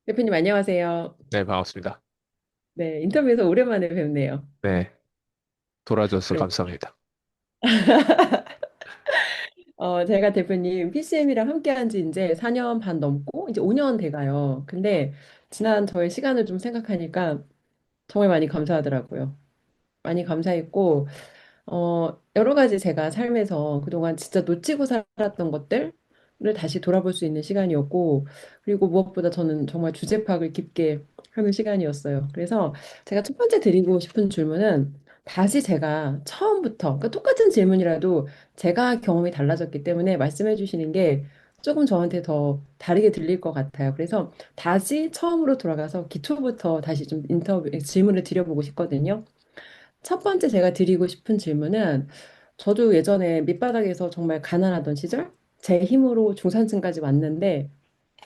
대표님 안녕하세요. 네, 반갑습니다. 네, 인터뷰에서 오랜만에 뵙네요. 네, 돌아줘서 그래. 감사합니다. 제가 대표님 PCM이랑 함께한 지 이제 4년 반 넘고 이제 5년 돼가요. 근데 지난 저의 시간을 좀 생각하니까 정말 많이 감사하더라고요. 많이 감사했고, 여러 가지 제가 삶에서 그동안 진짜 놓치고 살았던 것들을 다시 돌아볼 수 있는 시간이었고, 그리고 무엇보다 저는 정말 주제 파악을 깊게 하는 시간이었어요. 그래서 제가 첫 번째 드리고 싶은 질문은 다시 제가 처음부터, 그러니까 똑같은 질문이라도 제가 경험이 달라졌기 때문에 말씀해 주시는 게 조금 저한테 더 다르게 들릴 것 같아요. 그래서 다시 처음으로 돌아가서 기초부터 다시 좀 질문을 드려보고 싶거든요. 첫 번째 제가 드리고 싶은 질문은 저도 예전에 밑바닥에서 정말 가난하던 시절 제 힘으로 중산층까지 왔는데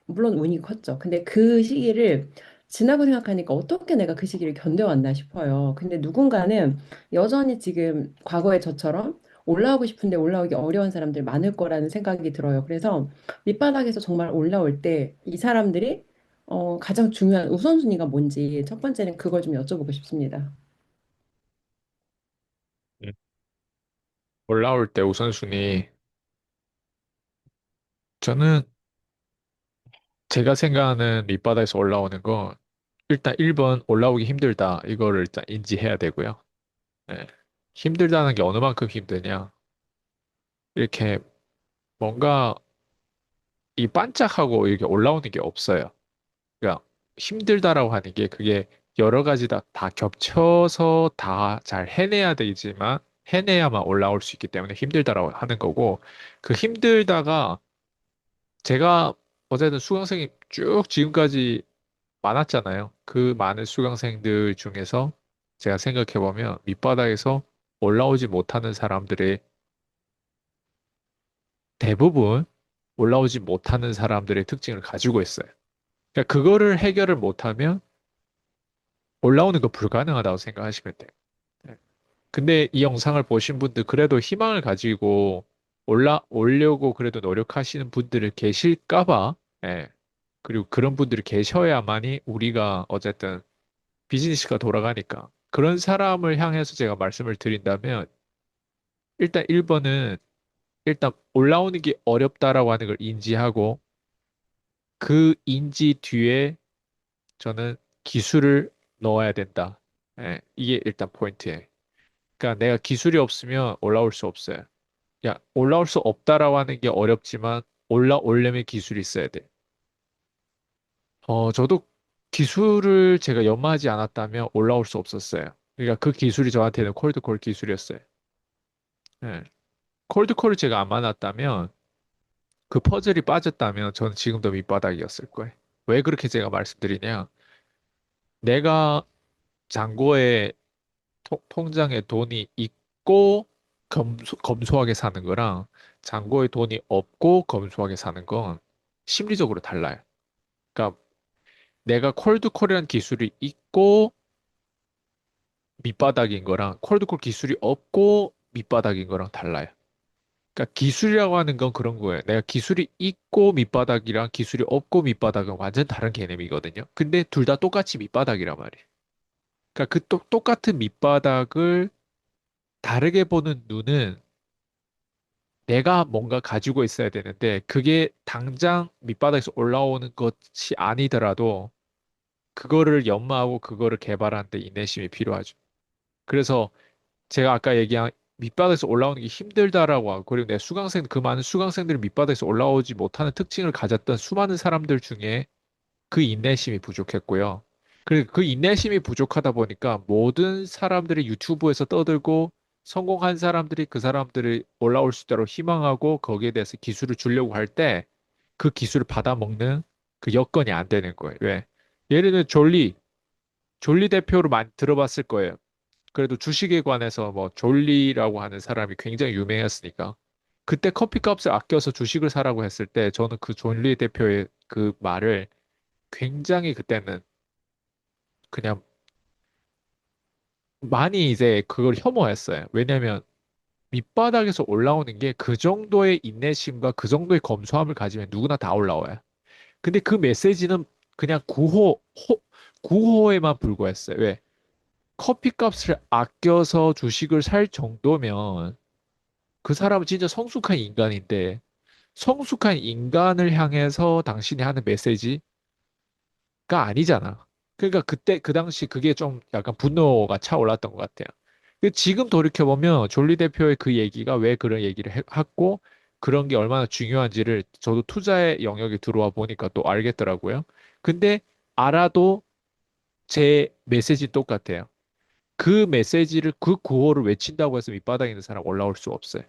물론 운이 컸죠. 근데 그 시기를 지나고 생각하니까 어떻게 내가 그 시기를 견뎌왔나 싶어요. 근데 누군가는 여전히 지금 과거의 저처럼 올라오고 싶은데 올라오기 어려운 사람들 많을 거라는 생각이 들어요. 그래서 밑바닥에서 정말 올라올 때 이 사람들이 가장 중요한 우선순위가 뭔지 첫 번째는 그걸 좀 여쭤보고 싶습니다. 음, 올라올 때 우선순위, 저는 제가 생각하는 밑바닥에서 올라오는 거, 일단 1번 올라오기 힘들다. 이거를 일단 인지해야 되고요. 네. 힘들다는 게 어느 만큼 힘드냐. 이렇게 뭔가 이 반짝하고 이렇게 올라오는 게 없어요. 그러니까 힘들다라고 하는 게 그게 여러 가지 다 겹쳐서 다 잘 해내야 되지만 해내야만 올라올 수 있기 때문에 힘들다라고 하는 거고 그 힘들다가 제가 어쨌든 수강생이 쭉 지금까지 많았잖아요. 그 많은 수강생들 중에서 제가 생각해보면 밑바닥에서 올라오지 못하는 사람들의 대부분 올라오지 못하는 사람들의 특징을 가지고 있어요. 그러니까 그거를 해결을 못하면 올라오는 거 불가능하다고 생각하시면 돼요. 네. 근데 이 영상을 보신 분들 그래도 희망을 가지고 올라오려고 그래도 노력하시는 분들을 계실까 봐, 예. 그리고 그런 분들이 계셔야만이 우리가 어쨌든 비즈니스가 돌아가니까. 그런 사람을 향해서 제가 말씀을 드린다면, 일단 1번은 일단 올라오는 게 어렵다라고 하는 걸 인지하고, 그 인지 뒤에 저는 기술을 넣어야 된다. 예, 이게 일단 포인트예요. 그러니까 내가 기술이 없으면 올라올 수 없어요. 야, 올라올 수 없다라고 하는 게 어렵지만 올라오려면 기술이 있어야 돼. 저도 기술을 제가 연마하지 않았다면 올라올 수 없었어요. 그러니까 그 기술이 저한테는 콜드콜 기술이었어요. 예. 콜드콜을 제가 안 만났다면 그 퍼즐이 빠졌다면 저는 지금도 밑바닥이었을 거예요. 왜 그렇게 제가 말씀드리냐? 내가 잔고에 통장에 돈이 있고 검소하게 사는 거랑 잔고에 돈이 없고 검소하게 사는 건 심리적으로 달라요. 그러니까 내가 콜드콜이라는 기술이 있고 밑바닥인 거랑 콜드콜 기술이 없고 밑바닥인 거랑 달라요. 그러니까 기술이라고 하는 건 그런 거예요. 내가 기술이 있고 밑바닥이랑 기술이 없고 밑바닥은 완전 다른 개념이거든요. 근데 둘 다 똑같이 밑바닥이란 말이에요. 그러니까 그 똑같은 밑바닥을 다르게 보는 눈은 내가 뭔가 가지고 있어야 되는데 그게 당장 밑바닥에서 올라오는 것이 아니더라도 그거를 연마하고 그거를 개발하는데 인내심이 필요하죠. 그래서 제가 아까 얘기한 밑바닥에서 올라오는 게 힘들다라고 하고 그리고 내 그 많은 수강생들이 밑바닥에서 올라오지 못하는 특징을 가졌던 수많은 사람들 중에 그 인내심이 부족했고요. 그리고 그 인내심이 부족하다 보니까 모든 사람들이 유튜브에서 떠들고 성공한 사람들이 그 사람들이 올라올 수 있도록 희망하고 거기에 대해서 기술을 주려고 할 때 그 기술을 받아먹는 그 여건이 안 되는 거예요. 왜? 예를 들면 졸리 대표로 많이 들어봤을 거예요. 그래도 주식에 관해서 뭐 졸리라고 하는 사람이 굉장히 유명했으니까 그때 커피값을 아껴서 주식을 사라고 했을 때 저는 그 존리 대표의 그 말을 굉장히 그때는 그냥 많이 이제 그걸 혐오했어요. 왜냐하면 밑바닥에서 올라오는 게 그 정도의 인내심과 그 정도의 검소함을 가지면 누구나 다 올라와요. 근데 그 메시지는 그냥 구호에만 불과했어요. 왜? 커피값을 아껴서 주식을 살 정도면 그 사람은 진짜 성숙한 인간인데 성숙한 인간을 향해서 당신이 하는 메시지가 아니잖아. 그러니까 그때 그 당시 그게 좀 약간 분노가 차올랐던 것 같아요. 지금 돌이켜보면 졸리 대표의 그 얘기가 왜 그런 얘기를 했고 그런 게 얼마나 중요한지를 저도 투자의 영역에 들어와 보니까 또 알겠더라고요. 근데 알아도 제 메시지는 똑같아요. 그 메시지를 그 구호를 외친다고 해서 밑바닥에 있는 사람 올라올 수 없어요.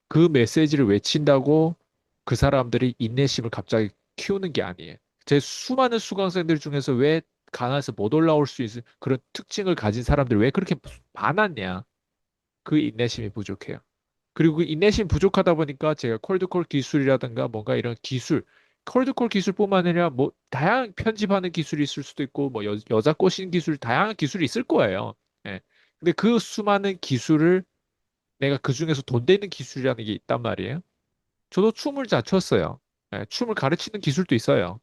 그 메시지를 외친다고 그 사람들이 인내심을 갑자기 키우는 게 아니에요. 제 수많은 수강생들 중에서 왜 가나에서 못 올라올 수 있는 그런 특징을 가진 사람들 왜 그렇게 많았냐? 그 인내심이 부족해요. 그리고 그 인내심 부족하다 보니까 제가 콜드콜 기술이라든가 뭔가 이런 기술, 콜드콜 기술뿐만 아니라 뭐 다양한 편집하는 기술이 있을 수도 있고 뭐 여자 꼬시는 기술, 다양한 기술이 있을 거예요. 예. 근데 그 수많은 기술을 내가 그 중에서 돈 되는 기술이라는 게 있단 말이에요. 저도 춤을 잘 췄어요. 예, 춤을 가르치는 기술도 있어요.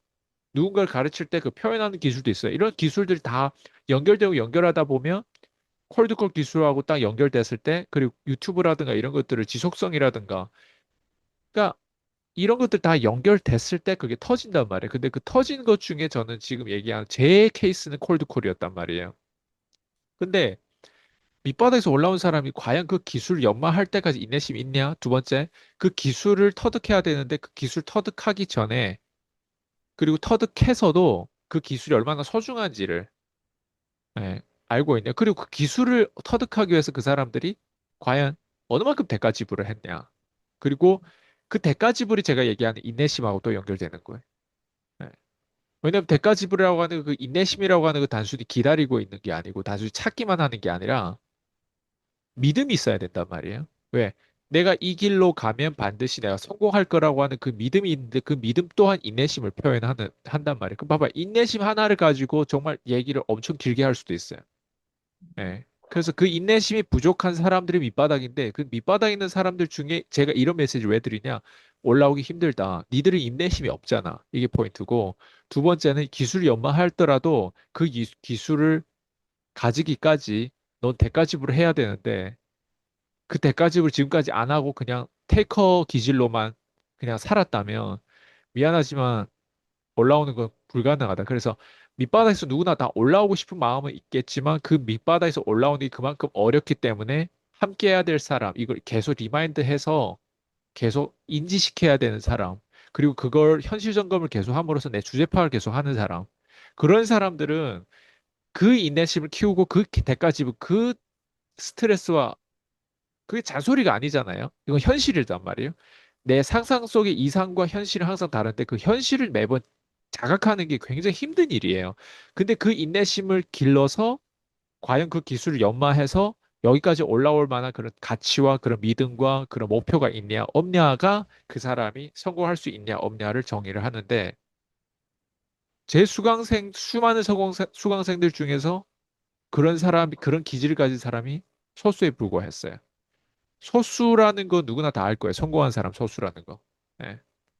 누군가를 가르칠 때 그 표현하는 기술도 있어요. 이런 기술들이 다 연결되고 연결하다 보면 콜드콜 기술하고 딱 연결됐을 때 그리고 유튜브라든가 이런 것들을 지속성이라든가 그러니까 이런 것들 다 연결됐을 때 그게 터진단 말이에요. 근데 그 터진 것 중에 저는 지금 얘기한 제 케이스는 콜드콜이었단 말이에요. 근데 밑바닥에서 올라온 사람이 과연 그 기술 연마할 때까지 인내심이 있냐? 두 번째, 그 기술을 터득해야 되는데 그 기술 터득하기 전에 그리고 터득해서도 그 기술이 얼마나 소중한지를 예, 알고 있냐? 그리고 그 기술을 터득하기 위해서 그 사람들이 과연 어느 만큼 대가 지불을 했냐? 그리고 그 대가 지불이 제가 얘기하는 인내심하고 또 연결되는 거예요. 예. 왜냐하면 대가 지불이라고 하는 그 인내심이라고 하는 그 단순히 기다리고 있는 게 아니고 단순히 찾기만 하는 게 아니라 믿음이 있어야 된단 말이에요. 왜? 내가 이 길로 가면 반드시 내가 성공할 거라고 하는 그 믿음이 있는데 그 믿음 또한 인내심을 한단 말이에요. 그럼 봐봐. 인내심 하나를 가지고 정말 얘기를 엄청 길게 할 수도 있어요. 예. 그래서 그 인내심이 부족한 사람들이 밑바닥인데 그 밑바닥에 있는 사람들 중에 제가 이런 메시지를 왜 드리냐? 올라오기 힘들다. 니들은 인내심이 없잖아. 이게 포인트고. 두 번째는 기술이 연마하더라도 그 기술을 가지기까지 넌 대가 지불을 해야 되는데 그 대가집을 지금까지 안 하고 그냥 테이커 기질로만 그냥 살았다면 미안하지만 올라오는 건 불가능하다. 그래서 밑바닥에서 누구나 다 올라오고 싶은 마음은 있겠지만 그 밑바닥에서 올라오는 게 그만큼 어렵기 때문에 함께 해야 될 사람, 이걸 계속 리마인드해서 계속 인지시켜야 되는 사람, 그리고 그걸 현실 점검을 계속 함으로써 내 주제 파악을 계속 하는 사람. 그런 사람들은 그 인내심을 키우고 그 대가집을 그 스트레스와 그게 잔소리가 아니잖아요. 이건 현실이란 말이에요. 내 상상 속의 이상과 현실은 항상 다른데 그 현실을 매번 자각하는 게 굉장히 힘든 일이에요. 근데 그 인내심을 길러서 과연 그 기술을 연마해서 여기까지 올라올 만한 그런 가치와 그런 믿음과 그런 목표가 있냐, 없냐가 그 사람이 성공할 수 있냐, 없냐를 정의를 하는데 제 수많은 수강생들 중에서 그런 사람이, 그런 기질을 가진 사람이 소수에 불과했어요. 소수라는 거 누구나 다 알 거예요. 성공한 사람 소수라는 거. 예.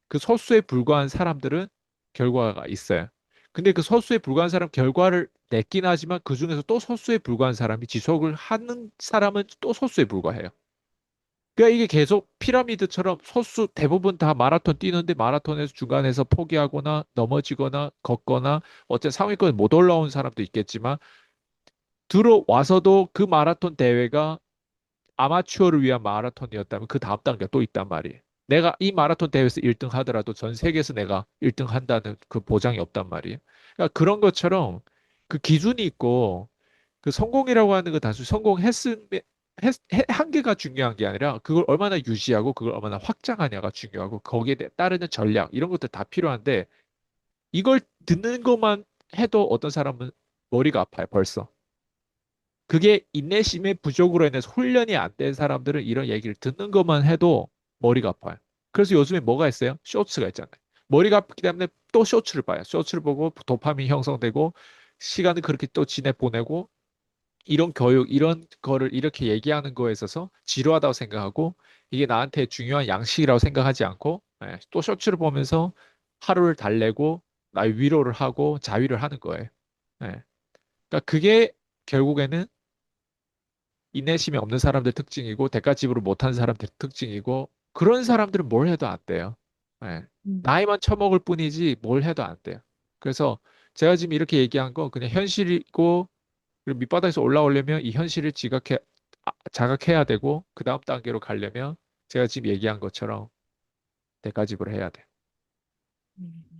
그 소수에 불과한 사람들은 결과가 있어요. 근데 그 소수에 불과한 사람 결과를 냈긴 하지만 그 중에서 또 소수에 불과한 사람이 지속을 하는 사람은 또 소수에 불과해요. 그러니까 이게 계속 피라미드처럼 소수 대부분 다 마라톤 뛰는데 마라톤에서 중간에서 포기하거나 넘어지거나 걷거나 어쨌든 상위권에 못 올라온 사람도 있겠지만 들어와서도 그 마라톤 대회가 아마추어를 위한 마라톤이었다면 그 다음 단계가 또 있단 말이에요. 내가 이 마라톤 대회에서 1등 하더라도 전 세계에서 내가 1등 한다는 그 보장이 없단 말이에요. 그러니까 그런 것처럼 그 기준이 있고 그 성공이라고 하는 거 단순히 한계가 중요한 게 아니라 그걸 얼마나 유지하고 그걸 얼마나 확장하냐가 중요하고 거기에 따르는 전략 이런 것들 다 필요한데 이걸 듣는 것만 해도 어떤 사람은 머리가 아파요, 벌써. 그게 인내심의 부족으로 인해서 훈련이 안 된 사람들은 이런 얘기를 듣는 것만 해도 머리가 아파요. 그래서 요즘에 뭐가 있어요? 쇼츠가 있잖아요. 머리가 아프기 때문에 또 쇼츠를 봐요. 쇼츠를 보고 도파민 형성되고 시간을 그렇게 또 지내 보내고 이런 교육, 이런 거를 이렇게 얘기하는 거에 있어서 지루하다고 생각하고 이게 나한테 중요한 양식이라고 생각하지 않고 또 쇼츠를 보면서 하루를 달래고 나의 위로를 하고 자위를 하는 거예요. 예. 그러니까 그게 결국에는 인내심이 없는 사람들 특징이고 대가 지불을 못하는 사람들 특징이고 그런 사람들은 뭘 해도 안 돼요. 예. 음, 나이만 처먹을 뿐이지 뭘 해도 안 돼요. 그래서 제가 지금 이렇게 얘기한 거 그냥 현실이고 그리고 밑바닥에서 올라오려면 이 현실을 자각해야 되고 그 다음 단계로 가려면 제가 지금 얘기한 것처럼 대가 지불을 해야 돼. 음.